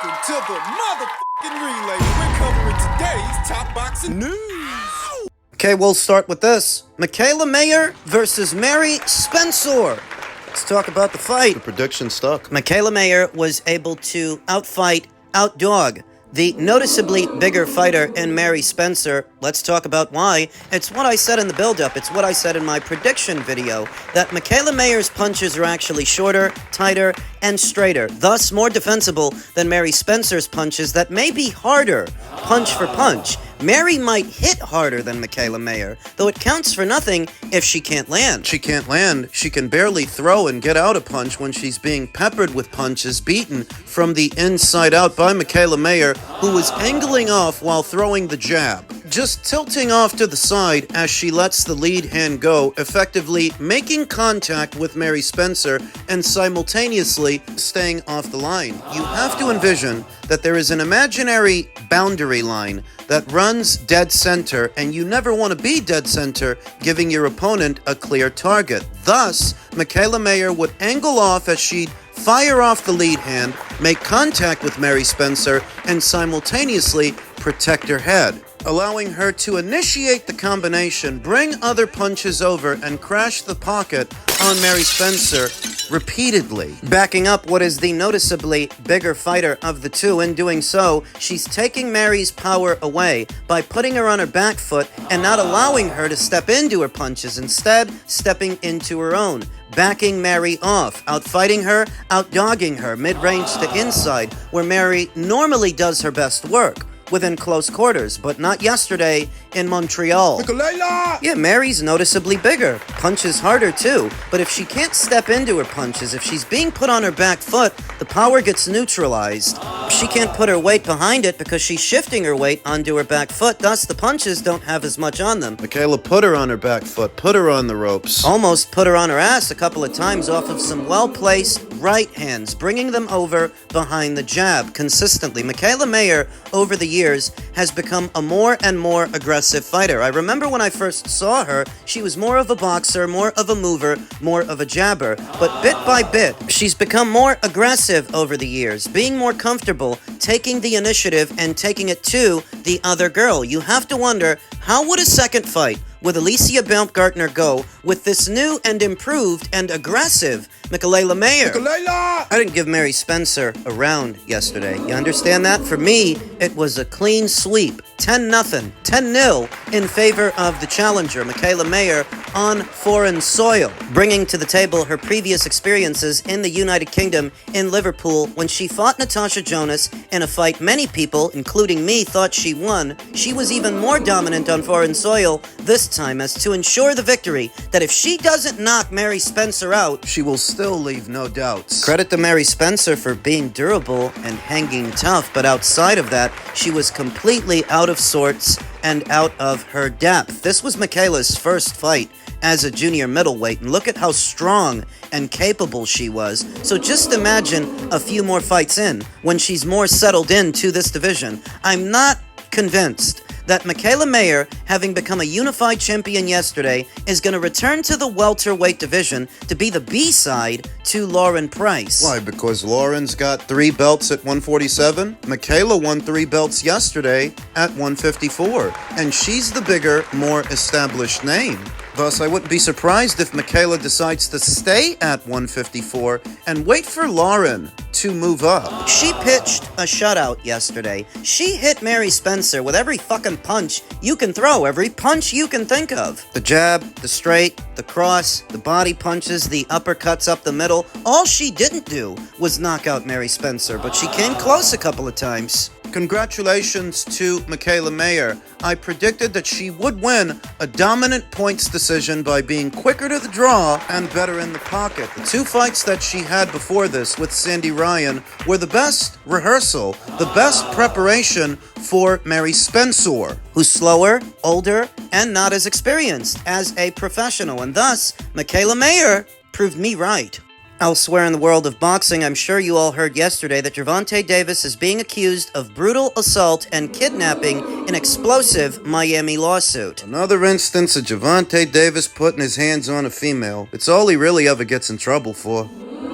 Welcome to the motherfucking relay. We're covering today's top boxing news. Okay, we'll start with this. Michaela Mayer versus Mary Spencer. Let's talk about the fight. The prediction stuck. Michaela Mayer was able to outfight, outdog the noticeably bigger fighter in Mary Spencer. Let's talk about why. It's what I said in the build-up. It's what I said in my prediction video, that Michaela Mayer's punches are actually shorter, tighter, and straighter, thus more defensible than Mary Spencer's punches that may be harder, punch for punch. Mary might hit harder than Michaela Mayer, though it counts for nothing if she can't land. She can't land. She can barely throw and get out a punch when she's being peppered with punches, beaten from the inside out by Michaela Mayer, who was angling off while throwing the jab, just tilting off to the side as she lets the lead hand go, effectively making contact with Mary Spencer and simultaneously staying off the line. You have to envision that there is an imaginary boundary line that runs dead center, and you never want to be dead center, giving your opponent a clear target. Thus, Michaela Mayer would angle off as she'd fire off the lead hand, make contact with Mary Spencer, and simultaneously protect her head, allowing her to initiate the combination, bring other punches over, and crash the pocket on Mary Spencer repeatedly. Backing up what is the noticeably bigger fighter of the two. In doing so, she's taking Mary's power away by putting her on her back foot and not allowing her to step into her punches, instead stepping into her own, backing Mary off, outfighting her, outdogging her mid-range to inside, where Mary normally does her best work, within close quarters, but not yesterday in Montreal. Michaela! Yeah, Mary's noticeably bigger, punches harder too, but if she can't step into her punches, if she's being put on her back foot, the power gets neutralized. She can't put her weight behind it because she's shifting her weight onto her back foot, thus the punches don't have as much on them. Michaela put her on her back foot, put her on the ropes. Almost put her on her ass a couple of times off of some well-placed right hands, bringing them over behind the jab consistently. Michaela Mayer, over the years, has become a more and more aggressive fighter. I remember when I first saw her, she was more of a boxer, more of a mover, more of a jabber. But bit by bit, she's become more aggressive over the years, being more comfortable, taking the initiative and taking it to the other girl. You have to wonder, how would a second fight with Alicia Baumgartner go with this new and improved and aggressive Michaela Mayer? Michaela! I didn't give Mary Spencer a round yesterday. You understand that? For me, it was a clean sweep. 10-0, 10-0 in favor of the challenger, Michaela Mayer, on foreign soil, bringing to the table her previous experiences in the United Kingdom in Liverpool when she fought Natasha Jonas in a fight many people, including me, thought she won. She was even more dominant on foreign soil this time, as to ensure the victory, that if she doesn't knock Mary Spencer out, She will still leave no doubts. credit to Mary Spencer for being durable and hanging tough, but outside of that, she was completely out of sorts and out of her depth. This was Michaela's first fight as a junior middleweight, and look at how strong and capable she was. So just imagine a few more fights in, when she's more settled into this division. I'm not convinced that Michaela Mayer, having become a unified champion yesterday, is going to return to the welterweight division to be the B-side to Lauren Price. Why? Because Lauren's got 3 belts at 147? Michaela won 3 belts yesterday at 154. And she's the bigger, more established name. Thus, I wouldn't be surprised if Michaela decides to stay at 154 and wait for Lauren to move up. She pitched a shutout yesterday. She hit Mary Spencer with every fucking punch you can throw, every punch you can think of. The jab, the straight, the cross, the body punches, the uppercuts up the middle. All she didn't do was knock out Mary Spencer, but she came close a couple of times. Congratulations to Michaela Mayer. I predicted that she would win a dominant points decision by being quicker to the draw and better in the pocket. The 2 fights that she had before this with Sandy Ryan were the best rehearsal, the best preparation for Mary Spencer, who's slower, older, and not as experienced as a professional, and thus, Michaela Mayer proved me right. Elsewhere in the world of boxing, I'm sure you all heard yesterday that Gervonta Davis is being accused of brutal assault and kidnapping in an explosive Miami lawsuit. Another instance of Gervonta Davis putting his hands on a female. It's all he really ever gets in trouble for.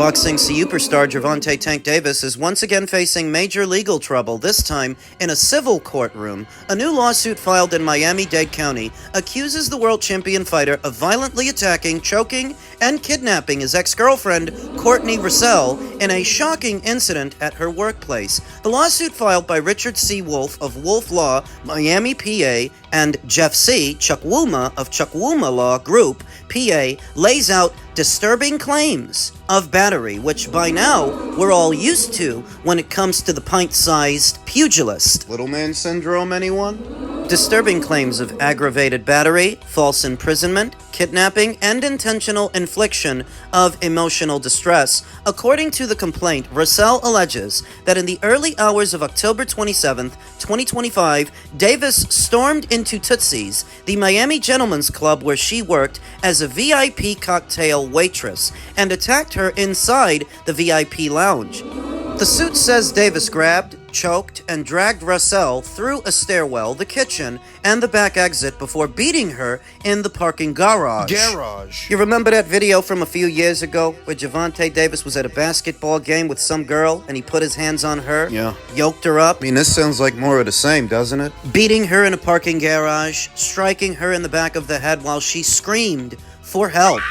Boxing superstar Gervonta Tank Davis is once again facing major legal trouble, this time in a civil courtroom. A new lawsuit filed in Miami-Dade County accuses the world champion fighter of violently attacking, choking, and kidnapping his ex-girlfriend, Courtney Russell, in a shocking incident at her workplace. The lawsuit filed by Richard C. Wolf of Wolf Law, Miami, PA, and Jeff C. Chukwuma of Chukwuma Law Group, PA, lays out disturbing claims of battery, which by now we're all used to when it comes to the pint-sized pugilist. Little man syndrome, anyone? Disturbing claims of aggravated battery, false imprisonment, kidnapping, and intentional infliction of emotional distress. According to the complaint, Russell alleges that in the early hours of October 27, 2025, Davis stormed into Tootsie's, the Miami Gentlemen's Club where she worked as a VIP cocktail waitress, and attacked her inside the VIP lounge. The suit says Davis grabbed, choked, and dragged Russell through a stairwell, the kitchen, and the back exit before beating her in the parking garage. You remember that video from a few years ago where Gervonta Davis was at a basketball game with some girl and he put his hands on her? Yeah. Yoked her up? I mean, this sounds like more of the same, doesn't it? Beating her in a parking garage, striking her in the back of the head while she screamed for help.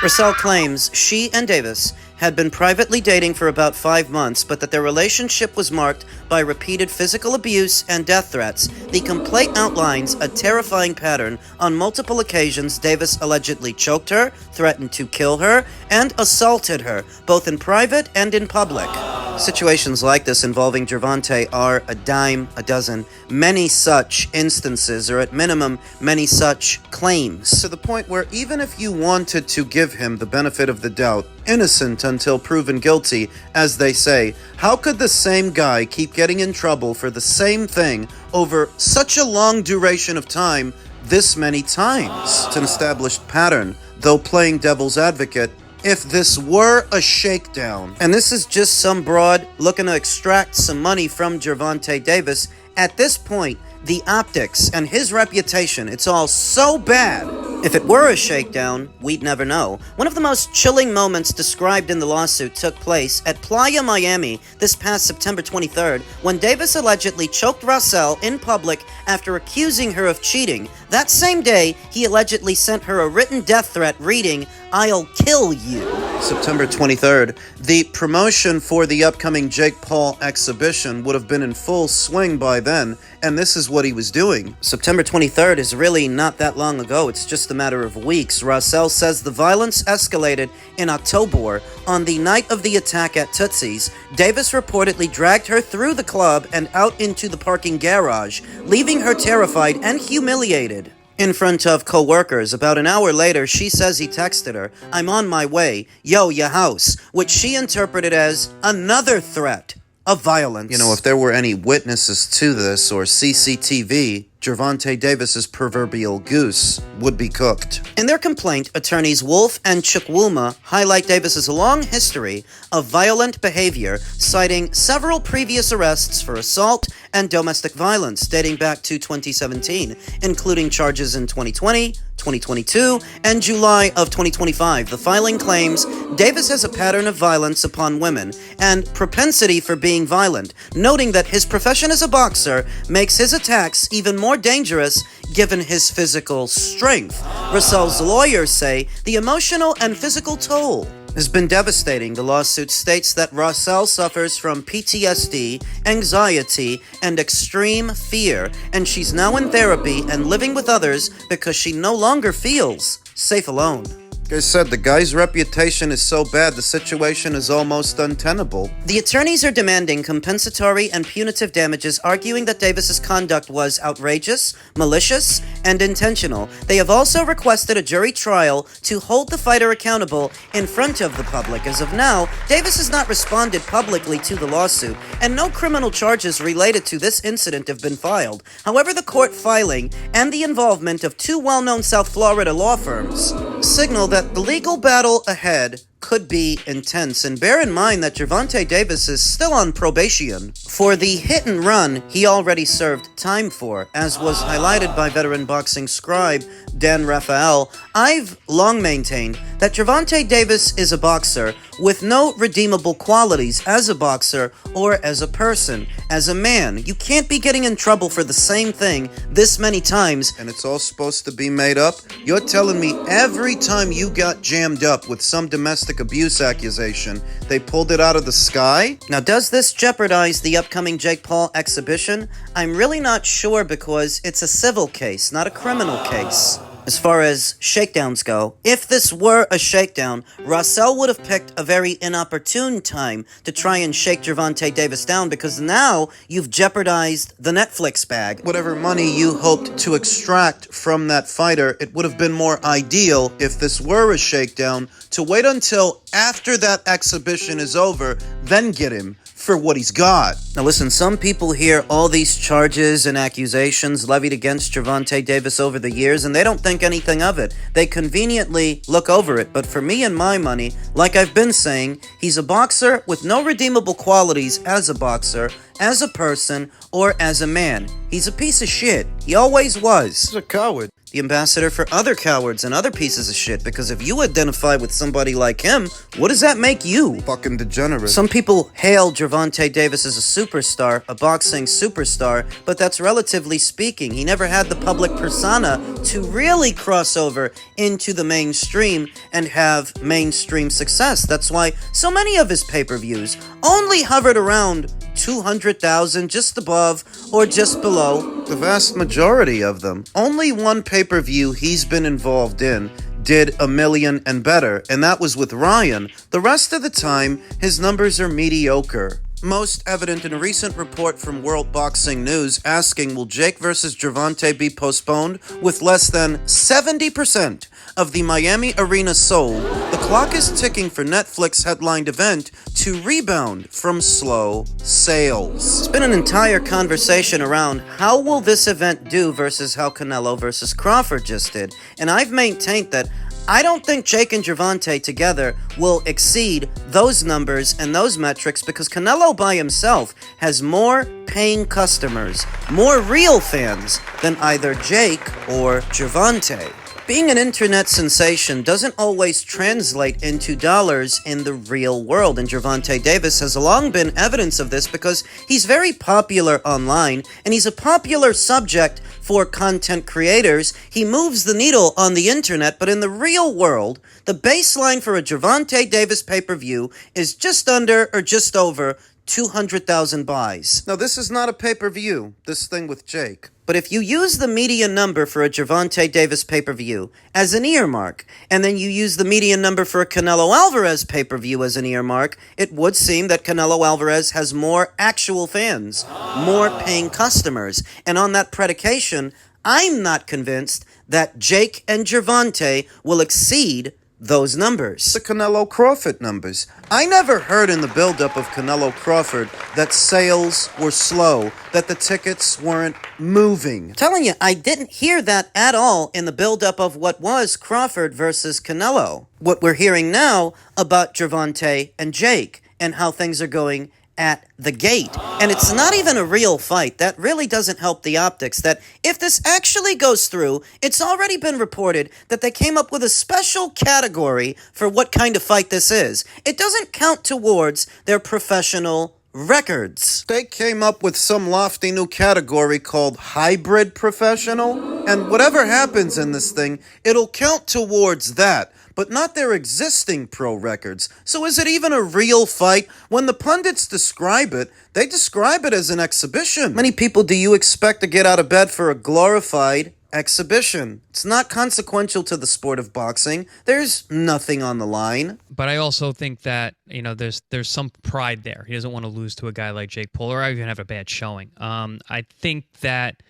Russell claims she and Davis had been privately dating for about 5 months, but that their relationship was marked by repeated physical abuse and death threats. The complaint outlines a terrifying pattern. On multiple occasions, Davis allegedly choked her, threatened to kill her, and assaulted her, both in private and in public. Situations like this involving Gervonta are a dime a dozen. Many such instances, or at minimum, many such claims. To the point where even if you wanted to give him the benefit of the doubt, innocent until proven guilty, as they say, how could the same guy keep getting in trouble for the same thing over such a long duration of time this many times? It's an established pattern, though playing devil's advocate, if this were a shakedown, and this is just some broad looking to extract some money from Gervonta Davis, at this point, the optics and his reputation, it's all so bad. If it were a shakedown, we'd never know. One of the most chilling moments described in the lawsuit took place at Playa, Miami this past September 23rd, when Davis allegedly choked Russell in public after accusing her of cheating. That same day, he allegedly sent her a written death threat reading, "I'll kill you." September 23rd, the promotion for the upcoming Jake Paul exhibition would have been in full swing by then, and this is what he was doing. September 23rd is really not that long ago. It's just a matter of weeks. Russell says the violence escalated in October. On the night of the attack at Tootsie's, Davis reportedly dragged her through the club and out into the parking garage, leaving her terrified and humiliated in front of co-workers. About an hour later, she says he texted her, "I'm on my way, yo, your house," which she interpreted as another threat of violence. You know, if there were any witnesses to this or CCTV, Gervonta Davis's proverbial goose would be cooked. In their complaint, attorneys Wolf and Chukwuma highlight Davis's long history of violent behavior, citing several previous arrests for assault and domestic violence dating back to 2017, including charges in 2020, 2022, and July of 2025. The filing claims Davis has a pattern of violence upon women and propensity for being violent, noting that his profession as a boxer makes his attacks even more dangerous given his physical strength. Russell's lawyers say the emotional and physical toll has been devastating. The lawsuit states that Russell suffers from PTSD, anxiety, and extreme fear, and she's now in therapy and living with others because she no longer feels safe alone. Like I said, the guy's reputation is so bad, the situation is almost untenable. The attorneys are demanding compensatory and punitive damages, arguing that Davis's conduct was outrageous, malicious, and intentional. They have also requested a jury trial to hold the fighter accountable in front of the public. As of now, Davis has not responded publicly to the lawsuit, and no criminal charges related to this incident have been filed. However, the court filing and the involvement of two well-known South Florida law firms signal that the legal battle ahead could be intense. And bear in mind that Gervonta Davis is still on probation for the hit and run he already served time for, as was highlighted by veteran boxing scribe Dan Raphael. I've long maintained that Gervonta Davis is a boxer with no redeemable qualities as a boxer or as a person, as a man. You can't be getting in trouble for the same thing this many times. And it's all supposed to be made up? You're telling me every time you got jammed up with some domestic abuse accusation, they pulled it out of the sky? Now, does this jeopardize the upcoming Jake Paul exhibition? I'm really not sure because it's a civil case, not a criminal case. As far as shakedowns go, if this were a shakedown, Russell would have picked a very inopportune time to try and shake Gervonta Davis down, because now you've jeopardized the Netflix bag. Whatever money you hoped to extract from that fighter, it would have been more ideal, if this were a shakedown, to wait until after that exhibition is over, then get him for what he's got. Now listen, some people hear all these charges and accusations levied against Gervonta Davis over the years, and they don't think anything of it. They conveniently look over it. But for me and my money, like I've been saying, he's a boxer with no redeemable qualities as a boxer, as a person, or as a man. He's a piece of shit. He always was. He's a coward. The ambassador for other cowards and other pieces of shit, because if you identify with somebody like him, what does that make you? Fucking degenerate. Some people hail Gervonta Davis as a superstar, a boxing superstar, but that's relatively speaking. He never had the public persona to really cross over into the mainstream and have mainstream success. That's why so many of his pay-per-views only hovered around 200,000, just above or just below. The vast majority of them. Only one pay-per-view he's been involved in did $1 million and better, and that was with Ryan. The rest of the time, his numbers are mediocre. Most evident in a recent report from World Boxing News asking, will Jake versus Gervonta be postponed? With less than 70% of the Miami arena sold, the clock is ticking for Netflix headlined event to rebound from slow sales. It's been an entire conversation around how will this event do versus how Canelo versus Crawford just did. And I've maintained that I don't think Jake and Gervonta together will exceed those numbers and those metrics, because Canelo by himself has more paying customers, more real fans than either Jake or Gervonta. Being an internet sensation doesn't always translate into dollars in the real world, and Gervonta Davis has long been evidence of this because he's very popular online, and he's a popular subject for content creators. He moves the needle on the internet, but in the real world, the baseline for a Gervonta Davis pay-per-view is just under or just over 200,000 buys. Now, this is not a pay-per-view, this thing with Jake. But if you use the median number for a Gervonta Davis pay-per-view as an earmark, and then you use the median number for a Canelo Alvarez pay-per-view as an earmark, it would seem that Canelo Alvarez has more actual fans, more paying customers. And on that predication, I'm not convinced that Jake and Gervonta will exceed those numbers. The Canelo Crawford numbers. I never heard in the buildup of Canelo Crawford that sales were slow, that the tickets weren't moving. I'm telling you, I didn't hear that at all in the buildup of what was Crawford versus Canelo. What we're hearing now about Gervonta and Jake and how things are going at the gate. And it's not even a real fight. That really doesn't help the optics. That if this actually goes through, it's already been reported that they came up with a special category for what kind of fight this is. It doesn't count towards their professional records. They came up with some lofty new category called hybrid professional, and whatever happens in this thing, it'll count towards that, but not their existing pro records. So is it even a real fight? When the pundits describe it, they describe it as an exhibition. Many people do you expect to get out of bed for a glorified exhibition? It's not consequential to the sport of boxing. There's nothing on the line. But I also think that, there's some pride there. He doesn't want to lose to a guy like Jake Paul, or even have a bad showing. I think that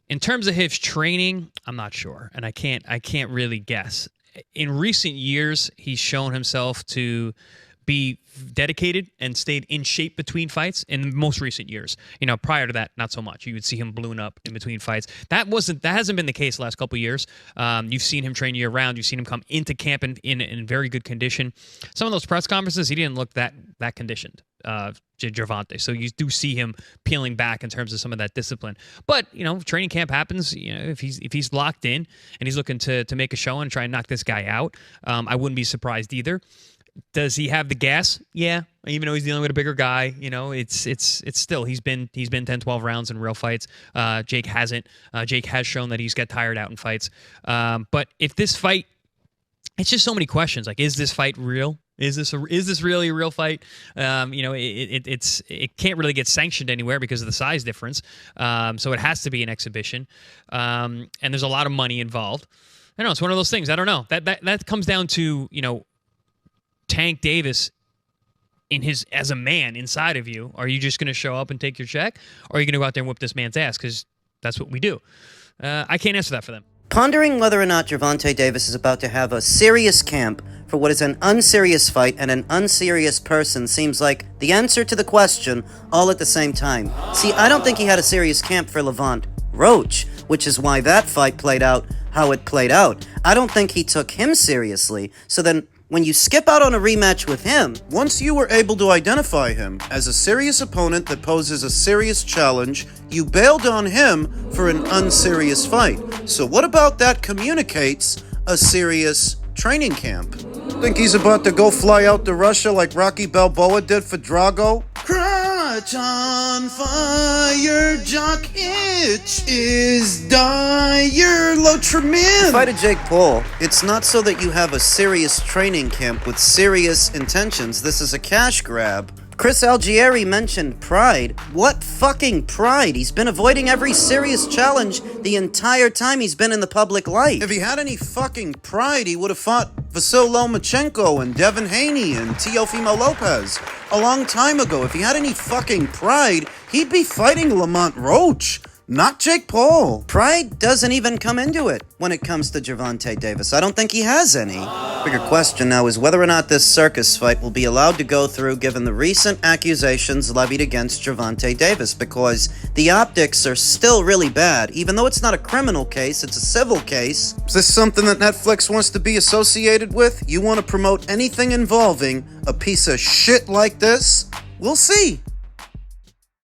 in terms of his training, I'm not sure, and I can't really guess. In recent years, he's shown himself to be dedicated and stayed in shape between fights in most recent years. Prior to that, not so much. You would see him balloon up in between fights. That hasn't been the case the last couple of years. You've seen him train year round. You've seen him come into camp in very good condition. Some of those press conferences, he didn't look that conditioned. Gervonta. So you do see him peeling back in terms of some of that discipline. But training camp happens. If he's locked in and he's looking to make a show and try and knock this guy out, I wouldn't be surprised either. Does he have the gas? Yeah. Even though he's dealing with a bigger guy, it's still he's been 10, 12 rounds in real fights. Jake hasn't. Jake has shown that he's got tired out in fights. But if this fight, it's just so many questions. Like, is this fight real? Is this really a real fight? It can't really get sanctioned anywhere because of the size difference. So it has to be an exhibition. And there's a lot of money involved. I don't know. It's one of those things. I don't know. That comes down to Tank Davis as a man inside of you. Are you just going to show up and take your check, or are you going to go out there and whip this man's ass? Because that's what we do. I can't answer that for them. Pondering whether or not Gervonta Davis is about to have a serious camp for what is an unserious fight and an unserious person seems like the answer to the question all at the same time. See, I don't think he had a serious camp for Levant Roach, which is why that fight played out how it played out. I don't think he took him seriously. So then, when you skip out on a rematch with him, Once you were able to identify him as a serious opponent that poses a serious challenge, you bailed on him for an unserious fight. So what about that communicates a serious training camp? Think he's about to go fly out to Russia like Rocky Balboa did for Drago? Crotch on fire, jock itch is dire, Lotramin. fight a Jake Paul. It's not so that you have a serious training camp with serious intentions. This is a cash grab. Chris Algieri mentioned pride. What fucking pride? He's been avoiding every serious challenge the entire time he's been in the public light. If he had any fucking pride, he would have fought Vasyl Lomachenko and Devin Haney and Teofimo Lopez a long time ago. If he had any fucking pride, he'd be fighting Lamont Roach, not Jake Paul. Pride doesn't even come into it when it comes to Gervonta Davis. I don't think he has any. Bigger question now is whether or not this circus fight will be allowed to go through given the recent accusations levied against Gervonta Davis, because the optics are still really bad. Even though it's not a criminal case, it's a civil case. Is this something that Netflix wants to be associated with? You want to promote anything involving a piece of shit like this? We'll see.